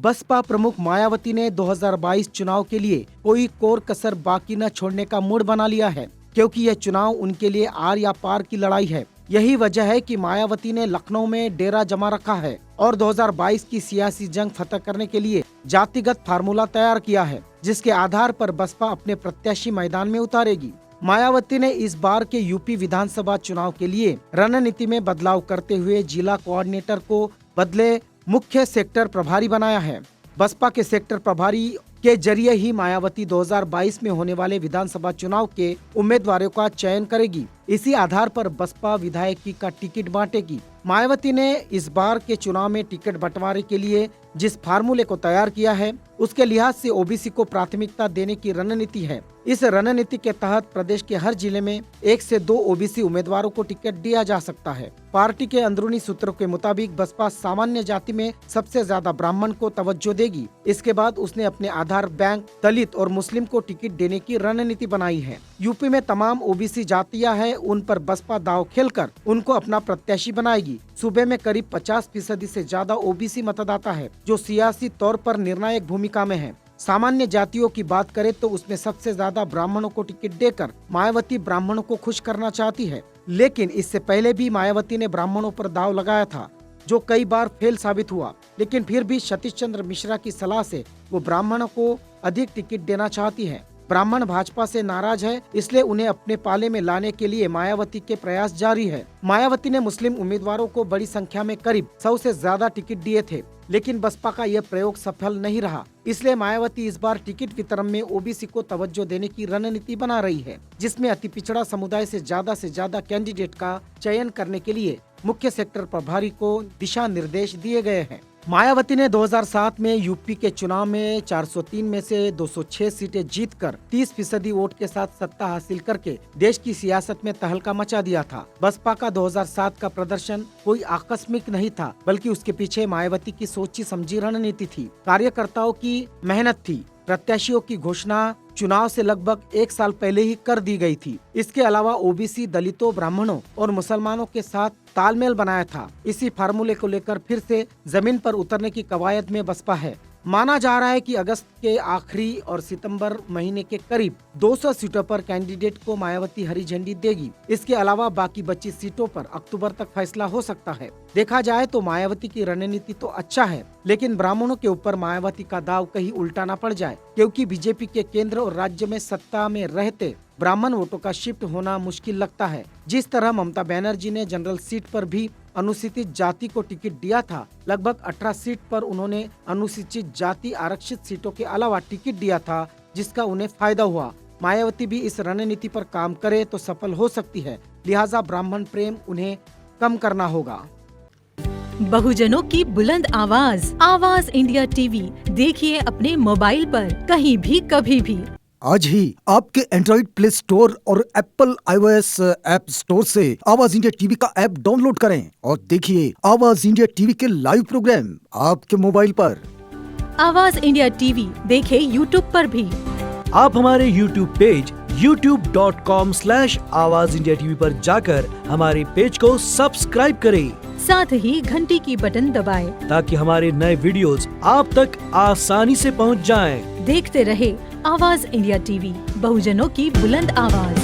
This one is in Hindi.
बसपा प्रमुख मायावती ने 2022 चुनाव के लिए कोई कोर कसर बाकी न छोड़ने का मूड बना लिया है, क्योंकि यह चुनाव उनके लिए आर या पार की लड़ाई है। यही वजह है कि मायावती ने लखनऊ में डेरा जमा रखा है और 2022 की सियासी जंग फतह करने के लिए जातिगत फार्मूला तैयार किया है, जिसके आधार पर बसपा अपने प्रत्याशी मैदान में उतारेगी। मायावती ने इस बार के यूपी विधानसभा चुनाव के लिए रणनीति में बदलाव करते हुए जिला कोऑर्डिनेटर को बदले मुख्य सेक्टर प्रभारी बनाया है। बसपा के सेक्टर प्रभारी के जरिए ही मायावती 2022 में होने वाले विधानसभा चुनाव के उम्मीदवारों का चयन करेगी। इसी आधार पर बसपा विधायकी का टिकट बांटेगी। मायावती ने इस बार के चुनाव में टिकट बंटवारे के लिए जिस फार्मूले को तैयार किया है, उसके लिहाज से ओबीसी को प्राथमिकता देने की रणनीति है। इस रणनीति के तहत प्रदेश के हर जिले में 1 से 2 ओबीसी उम्मीदवारों को टिकट दिया जा सकता है। पार्टी के अंदरूनी सूत्रों के मुताबिक बसपा सामान्य जाति में सबसे ज्यादा ब्राह्मण को तवज्जो देगी। इसके बाद उसने अपने आधार बैंक, दलित और मुस्लिम को टिकट देने की रणनीति बनाई है। यूपी में तमाम ओबीसी जातियां हैं, उन पर बसपा दांव खेलकर उनको अपना प्रत्याशी बनाएगी। सूबे में करीब 50% से ज्यादा ओबीसी मतदाता है, जो सियासी तौर पर निर्णायक भूमिका में है। सामान्य जातियों की बात करें तो उसमें सबसे ज्यादा ब्राह्मणों को टिकट देकर मायावती ब्राह्मणों को खुश करना चाहती है। लेकिन इससे पहले भी मायावती ने ब्राह्मणों पर दांव लगाया था, जो कई बार फेल साबित हुआ। लेकिन फिर भी सतीश चंद्र मिश्रा की सलाह से वो ब्राह्मणों को अधिक टिकट देना चाहती है। ब्राह्मण भाजपा से नाराज है, इसलिए उन्हें अपने पाले में लाने के लिए मायावती के प्रयास जारी है। मायावती ने मुस्लिम उम्मीदवारों को बड़ी संख्या में करीब 100 से ज्यादा टिकट दिए थे, लेकिन बसपा का यह प्रयोग सफल नहीं रहा। इसलिए मायावती इस बार टिकट वितरण में ओबीसी को तवज्जो देने की रणनीति बना रही है, जिसमें अति पिछड़ा समुदाय से ज्यादा कैंडिडेट का चयन करने के लिए मुख्य सेक्टर प्रभारी को दिशा निर्देश दिए गए हैं। मायावती ने 2007 में यूपी के चुनाव में 403 में से 206 सीटें जीतकर 30% वोट के साथ सत्ता हासिल करके देश की सियासत में तहलका मचा दिया था। बसपा का 2007 का प्रदर्शन कोई आकस्मिक नहीं था, बल्कि उसके पीछे मायावती की सोची समझी रणनीति थी। कार्यकर्ताओं की मेहनत थी। प्रत्याशियों की घोषणा चुनाव से लगभग 1 साल पहले ही कर दी गई थी। इसके अलावा ओबीसी, दलितों, ब्राह्मणों और मुसलमानों के साथ तालमेल बनाया था। इसी फार्मूले को लेकर फिर से जमीन पर उतरने की कवायद में बसपा है। माना जा रहा है कि अगस्त के आखिरी और सितंबर महीने के करीब 200 सीटों पर कैंडिडेट को मायावती हरी झंडी देगी। इसके अलावा बाकी बची सीटों पर अक्टूबर तक फैसला हो सकता है। देखा जाए तो मायावती की रणनीति तो अच्छा है, लेकिन ब्राह्मणों के ऊपर मायावती का दाव कहीं उल्टा न पड़ जाए, क्योंकि बीजेपी के केंद्र और राज्य में सत्ता में रहते ब्राह्मण वोटों का शिफ्ट होना मुश्किल लगता है। जिस तरह ममता बनर्जी ने जनरल सीट पर भी अनुसूचित जाति को टिकट दिया था, लगभग 18 सीट पर उन्होंने अनुसूचित जाति आरक्षित सीटों के अलावा टिकट दिया था, जिसका उन्हें फायदा हुआ। मायावती भी इस रणनीति पर काम करे तो सफल हो सकती है, लिहाजा ब्राह्मण प्रेम उन्हें कम करना होगा। बहुजनों की बुलंद आवाज, आवाज इंडिया टीवी देखिए अपने मोबाइल पर कहीं भी कभी भी। आज ही आपके एंड्रॉइड प्ले स्टोर और एप्पल iOS ऐप स्टोर से आवाज इंडिया टीवी का ऐप डाउनलोड करें और देखिए आवाज इंडिया टीवी के लाइव प्रोग्राम आपके मोबाइल पर। आवाज इंडिया टीवी देखें यूट्यूब पर भी। आप हमारे यूट्यूब पेज youtube.com/आवाज इंडिया टीवी पर जाकर हमारे पेज को सब्सक्राइब करें। साथ ही घंटी की बटन दबाएं, ताकि हमारे नए वीडियोस आप तक आसानी से पहुंच जाएं। देखते रहे आवाज इंडिया टीवी, बहुजनों की बुलंद आवाज।